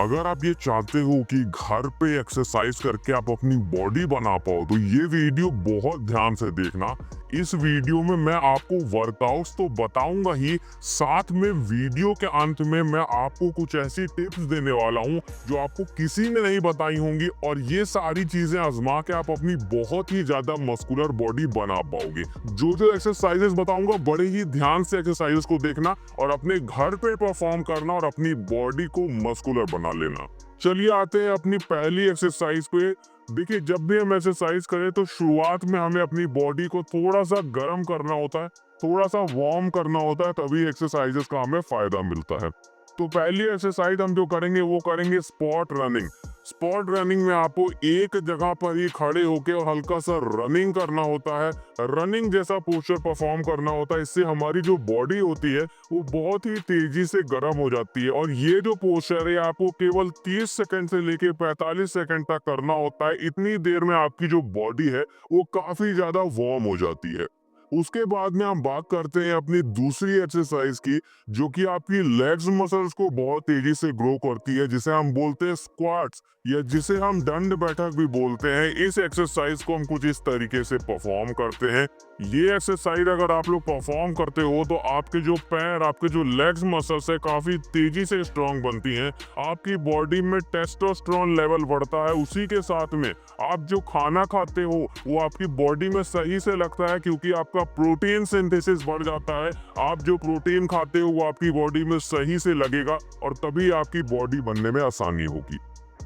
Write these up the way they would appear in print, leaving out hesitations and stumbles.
अगर आप ये चाहते हो कि घर पे एक्सरसाइज करके आप अपनी बॉडी बना पाओ तो ये वीडियो बहुत ध्यान से देखना। इस वीडियो में मैं आपको वर्कआउट्स तो बताऊंगा ही, साथ में वीडियो के अंत में मैं आपको कुछ ऐसी टिप्स देने वाला हूं जो आपको किसी ने नहीं बताई होंगी, और ये सारी चीजें आजमा के आप अपनी बहुत ही ज्यादा मस्कुलर बॉडी बना पाओगे। जो जो एक्सरसाइजेस बताऊंगा बड़े ही ध्यान से एक्सरसाइजेस को देखना और अपने घर पे परफॉर्म करना और अपनी बॉडी को मस्कुलर बना लेना। चलिए आते हैं अपनी पहली एक्सरसाइज पे। देखिए, जब भी हम एक्सरसाइज करें तो शुरुआत में हमें अपनी बॉडी को थोड़ा सा गर्म करना होता है, थोड़ा सा वार्म करना होता है, तभी एक्सरसाइजेस का हमें फायदा मिलता है। तो पहली एक्सरसाइज हम जो करेंगे वो करेंगे स्पॉट रनिंग। स्पॉट रनिंग में आपको एक जगह पर ही खड़े होके और हल्का सा रनिंग करना होता है। रनिंग जैसा पोस्चर परफॉर्म करना होता है। इससे हमारी जो बॉडी होती है वो बहुत ही तेजी से गर्म हो जाती है, और ये जो पोस्चर है आपको केवल 30 सेकंड से लेके 45 सेकंड तक करना होता है। इतनी देर में आपकी जो बॉडी है वो काफी ज्यादा वार्म हो जाती है। उसके बाद में हम बात करते हैं अपनी दूसरी एक्सरसाइज की, जो कि आपकी लेग्स मसल्स को बहुत तेजी से ग्रो करती है, जिसे हम बोलते हैं स्क्वाट्स, या जिसे हम दंड बैठक भी बोलते हैं। इस एक्सरसाइज को हम कुछ इस तरीके से परफॉर्म करते हैं। ये एक्सरसाइज अगर आप लोग परफॉर्म करते हो तो आपके जो पैर, आपके जो लेग्स मसल्स है काफी तेजी से स्ट्रांग बनती हैं। आपकी बॉडी में टेस्टोस्टेरोन लेवल बढ़ता है। उसी के साथ में आप जो खाना खाते हो वो आपकी बॉडी में सही से लगता है, क्योंकि आपका प्रोटीन सिंथेसिस बढ़ जाता है। आप जो प्रोटीन खाते हो वो आपकी बॉडी में सही से लगेगा और तभी आपकी बॉडी बनने में आसानी होगी।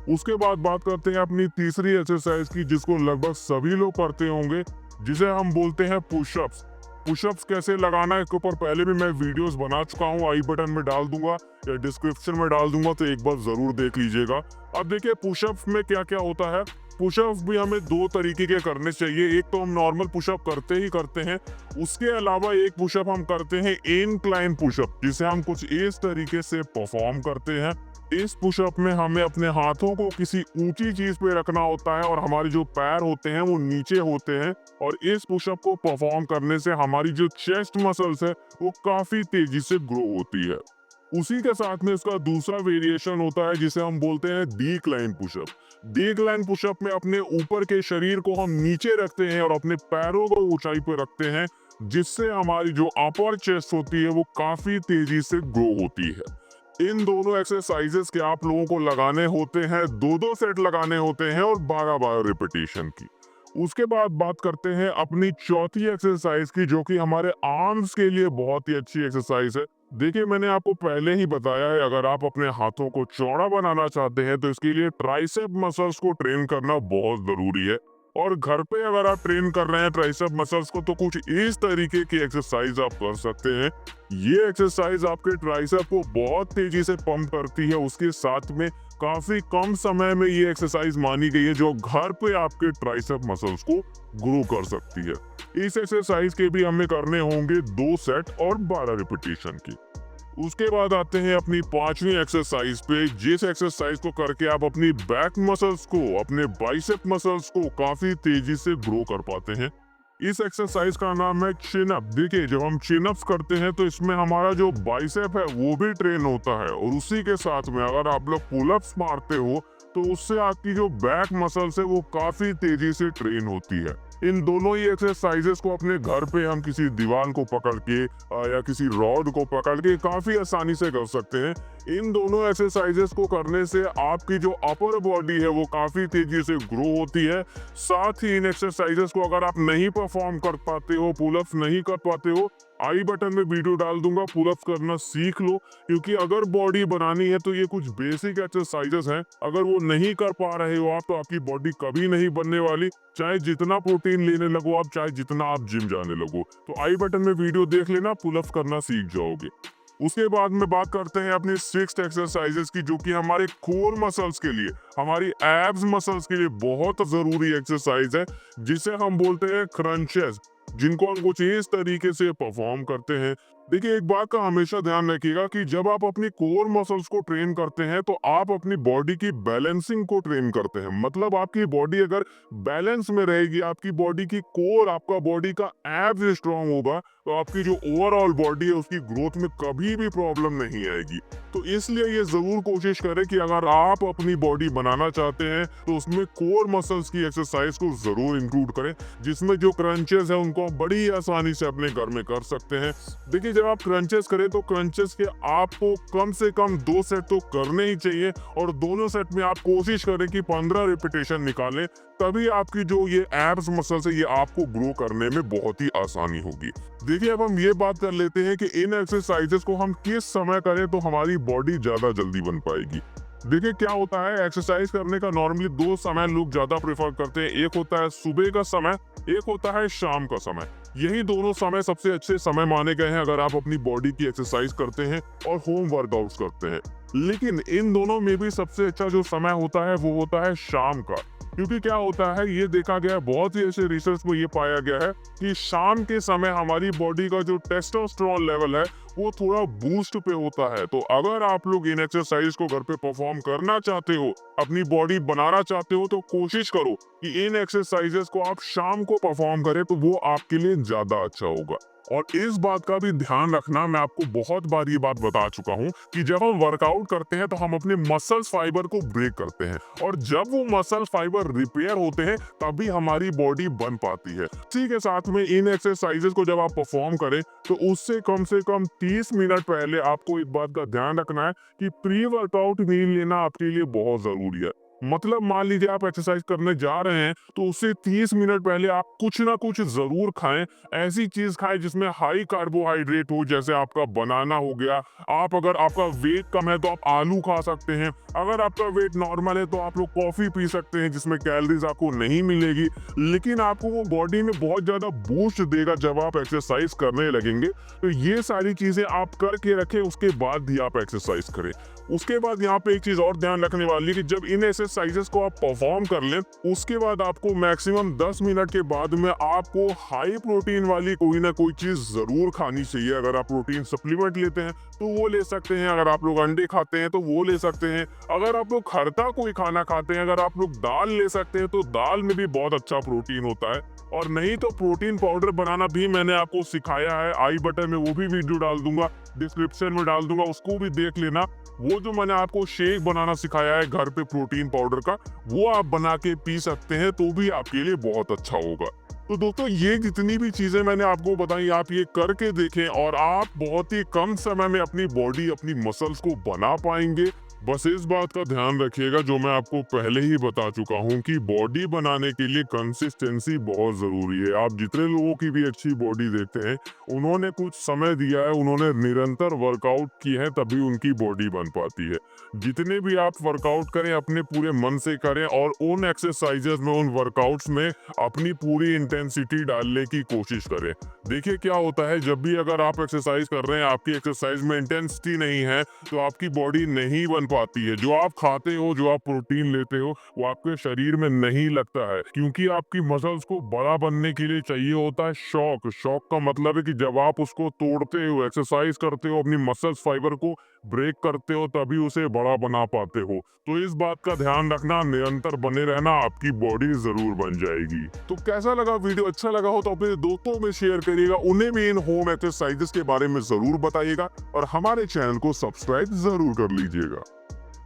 उसके बाद बात करते हैं अपनी तीसरी एक्सरसाइज की, जिसको लगभग सभी लोग करते होंगे, जिसे हम बोलते हैं पुशअप्स। पुशअप्स कैसे लगाना है इसके ऊपर पहले भी मैं वीडियोस बना चुका हूँ, आई बटन में डाल दूंगा या डिस्क्रिप्शन में डाल दूंगा, तो एक बार जरूर देख लीजिएगा। अब देखिए पुशअप्स में क्या क्या होता है। पुशअप्स भी हमें दो तरीके के करने चाहिए। एक तो हम नॉर्मल पुशअप करते ही करते हैं, उसके अलावा एक पुशअप हम करते हैं इनक्लाइन पुशअप, जिसे हम कुछ इस तरीके से परफॉर्म करते हैं। इस पुशअप में हमें अपने हाथों को किसी ऊंची चीज पे रखना होता है और हमारे जो पैर होते हैं वो नीचे होते हैं, और इस पुशअप को परफॉर्म करने से हमारी जो चेस्ट मसल्स है वो काफी तेजी से ग्रो होती है। उसी के साथ में इसका दूसरा वेरिएशन होता है, जिसे हम बोलते हैं डिक्लाइन पुशअप। डिक्लाइन पुशअप में अपने ऊपर के शरीर को हम नीचे रखते हैं और अपने पैरों को ऊंचाई पर रखते हैं, जिससे हमारी जो अपर चेस्ट होती है वो काफी तेजी से ग्रो होती है। इन दोनों एक्सरसाइजेस के आप लोगों को लगाने होते हैं, दो दो सेट लगाने होते हैं, और 12-12 रिपीटेशन की। उसके बाद बात करते हैं अपनी चौथी एक्सरसाइज की, जो कि हमारे आर्म्स के लिए बहुत ही अच्छी एक्सरसाइज है। देखिए, मैंने आपको पहले ही बताया है, अगर आप अपने हाथों को चौड़ा बनाना चाहते हैं तो इसके लिए ट्राइसेप मसल्स को ट्रेन करना बहुत जरूरी है। और घर पे अगर आप ट्रेन कर रहे हैं ट्राइसेप मसल्स को, तो कुछ इस तरीके की एक्सरसाइज आप कर सकते हैं। ये एक्सरसाइज आपके ट्राइसेप को बहुत तेजी से पंप करती है। उसके साथ में काफी कम समय में ये एक्सरसाइज मानी गई है, जो घर पे आपके ट्राइसेप मसल्स को ग्रो कर सकती है। इस एक्सरसाइज के भी हमें करने होंगे 2 सेट और 12 रिपीटेशन की। उसके बाद आते हैं अपनी पांचवी एक्सरसाइज पे, जिस एक्सरसाइज को करके आप अपनी बैक मसल्स को, अपने बाइसेप मसल्स को काफी तेजी से ग्रो कर पाते हैं। इस एक्सरसाइज का नाम है चिन अप। देखिए, जब हम चिन अप्स करते हैं तो इसमें हमारा जो बाइसेप है वो भी ट्रेन होता है, और उसी के साथ में अगर आप लोग पुल अप्स मारते हो तो उससे आपकी जो बैक मसल्स है वो काफी तेजी से ट्रेन होती है। इन दोनों ही एक्सरसाइजेस को अपने घर पे हम किसी दीवार को पकड़ के या किसी रॉड को पकड़ के काफी आसानी से कर सकते हैं। इन दोनों एक्सरसाइजेस को करने से आपकी जो अपर बॉडी है वो काफी तेजी से ग्रो होती है। साथ ही इन एक्सरसाइजेस को अगर आप नहीं परफॉर्म कर पाते हो, पुलअप्स नहीं कर पाते हो, आई बटन में वीडियो डाल दूंगा, पुलअप्स करना सीख लो। क्योंकि अगर बॉडी बनानी है तो ये कुछ बेसिक एक्सरसाइजेस हैं, अगर वो नहीं कर पा रहे हो आप तो आपकी बॉडी कभी नहीं बनने वाली। चाहे जितना प्रोटीन लेने लगो आप, चाहे जितना आप जिम जाने लगो, तो आई बटन में वीडियो देख लेना, पुलअप्स करना सीख जाओगे। उसके बाद में बात करते हैं अपनी सिक्स्थ एक्सरसाइजेस की, जो कि हमारे कोर मसल्स के लिए, हमारी एब्स मसल्स के लिए बहुत जरूरी एक्सरसाइज है, जिसे हम बोलते हैं क्रंचेस, जिनको हम कुछ इस तरीके से परफॉर्म करते हैं। देखिए, एक बात का हमेशा ध्यान रखिएगा कि जब आप अपनी कोर मसल्स को ट्रेन करते हैं तो आप अपनी बॉडी की बैलेंसिंग को ट्रेन करते हैं। मतलब आपकी बॉडी अगर बैलेंस में रहेगी, आपकी बॉडी की कोर, आपका बॉडी का एब्स स्ट्रांग होगा, तो आपकी जो ओवरऑल बॉडी है उसकी ग्रोथ में कभी भी प्रॉब्लम नहीं आएगी। तो इसलिए ये जरूर कोशिश करें कि अगर आप अपनी बॉडी बनाना चाहते हैं तो उसमें कोर मसल्स की एक्सरसाइज को जरूर इंक्लूड करें, जिसमें जो क्रंचेस है उनको आप बड़ी आसानी से अपने घर में कर सकते हैं। देखिए, जब आप क्रंचेस करें तो क्रंचेस के आपको कम से कम 2 सेट तो करने ही चाहिए, और दोनों सेट में आप कोशिश करें कि 15 रिपीटेशन निकालें, तभी आपकी जो ये एब्स मसल्स है ये आपको ग्रो करने में बहुत ही आसानी होगी। देखिए, अब हम ये बात कर लेते हैं कि इन एक्सरसाइजेस को हम किस समय करें तो हमारी बॉडी ज्यादा जल्दी बन पाएगी। देखिए, क्या होता है, एक्सरसाइज करने का नॉर्मली 2 समय लोग ज्यादा प्रेफर करते हैं। एक होता है सुबह का समय, एक होता है शाम का समय। यही दोनों समय सबसे अच्छे समय माने गए हैं अगर आप अपनी बॉडी की एक्सरसाइज करते हैं और होम वर्कआउट्स करते हैं। लेकिन इन दोनों में भी सबसे अच्छा जो समय होता है वो होता है शाम का। क्योंकि क्या होता है, ये देखा गया है, बहुत ही ऐसे रिसर्च में ये पाया गया है कि शाम के समय हमारी बॉडी का जो टेस्टोस्टेरोन लेवल है वो थोड़ा बूस्ट पे होता है। तो अगर आप लोग इन एक्सरसाइज को घर पे परफॉर्म करना चाहते हो, अपनी बॉडी बनाना चाहते हो, तो कोशिश करो कि इन एक्सरसाइजेस को आप शाम को परफॉर्म करें, तो वो आपके लिए ज्यादा अच्छा होगा। और इस बात का भी ध्यान रखना, मैं आपको बहुत बार ये बात बता चुका हूँ कि जब हम वर्कआउट करते हैं तो हम अपने मसल्स फाइबर को ब्रेक करते हैं, और जब वो मसल फाइबर रिपेयर होते हैं तभी हमारी बॉडी बन पाती है। ठीक है, साथ में इन एक्सरसाइजेस को जब आप परफॉर्म करें तो उससे कम से कम 30 मिनट पहले आपको इस बात का ध्यान रखना है कि प्री वर्कआउट मील लेना आपके लिए बहुत जरूरी है। मतलब मान लीजिए आप एक्सरसाइज करने जा रहे हैं तो उससे 30 मिनट पहले आप कुछ ना कुछ जरूर खाएं। ऐसी चीज खाएं जिसमें हाई कार्बोहाइड्रेट हो, जैसे आपका बनाना हो गया। आप अगर आपका वेट कम है तो आप आलू खा सकते हैं। अगर आपका वेट नॉर्मल है तो आप लोग कॉफी पी सकते हैं जिसमें कैलोरीज आपको नहीं मिलेगी, लेकिन आपको वो बॉडी में बहुत ज्यादा बूस्ट देगा जब आप एक्सरसाइज करने लगेंगे। तो ये सारी चीजें आप करके रखें, उसके बाद ही आप एक्सरसाइज करें। उसके बाद यहाँ पे एक चीज और ध्यान रखने वाली है कि जब इन एक्सरसाइजेस को आप परफॉर्म कर लें, उसके बाद आपको मैक्सिमम 10 मिनट के बाद में आपको हाई प्रोटीन वाली कोई ना कोई चीज जरूर खानी चाहिए। अगर आप प्रोटीन सप्लीमेंट लेते हैं तो वो ले सकते हैं, अगर आप लोग अंडे खाते हैं तो वो ले सकते हैं, अगर आप लोग खरता कोई खाना खाते हैं, अगर आप लोग दाल ले सकते हैं तो दाल में भी बहुत अच्छा प्रोटीन होता है। और नहीं तो प्रोटीन पाउडर बनाना भी मैंने आपको सिखाया है, आई बटन में वो भी वीडियो डाल दूंगा, डिस्क्रिप्शन में डाल दूंगा, उसको भी देख लेना। वो जो मैंने आपको शेक बनाना सिखाया है घर पे प्रोटीन पाउडर का, वो आप बना के पी सकते हैं, तो भी आपके लिए बहुत अच्छा होगा। तो दोस्तों, ये जितनी भी चीजें मैंने आपको बताई, आप ये करके देखें और आप बहुत ही कम समय में अपनी बॉडी, अपनी मसल्स को बना पाएंगे। बस इस बात का ध्यान रखिएगा, जो मैं आपको पहले ही बता चुका हूँ, कि बॉडी बनाने के लिए कंसिस्टेंसी बहुत जरूरी है। आप जितने लोगों की भी अच्छी बॉडी देखते हैं, उन्होंने कुछ समय दिया है, उन्होंने निरंतर वर्कआउट की है, तभी उनकी बॉडी बन पाती है। जितने भी आप वर्कआउट करें अपने पूरे मन से करें, और उन एक्सरसाइजेस में, उन वर्कआउट्स में अपनी पूरी इंटेंसिटी डालने की कोशिश करें। देखिए, क्या होता है, जब भी अगर आप एक्सरसाइज कर रहे हैं, आपकी एक्सरसाइज में इंटेंसिटी नहीं है, तो आपकी बॉडी नहीं बन पाती है। जो आप खाते हो, जो आप प्रोटीन लेते हो, वो आपके शरीर में नहीं लगता है, क्योंकि आपकी मसल्स को बड़ा बनने के लिए चाहिए होता है शॉक। शॉक का मतलब है कि जब आप उसको तोड़ते हो, एक्सरसाइज करते हो, अपनी मसल्स फाइबर को ब्रेक करते हो, तभी उसे बड़ा बना पाते हो। तो इस बात का ध्यान रखना, निरंतर बने रहना, आपकी बॉडी जरूर बन जाएगी। तो कैसा लगा वीडियो? अच्छा लगा हो तो अपने दोस्तों में शेयर करिएगा, उन्हें भी इन होम एक्सरसाइजेस के बारे में जरूर बताइएगा, और हमारे चैनल को सब्सक्राइब जरूर कर लीजिएगा।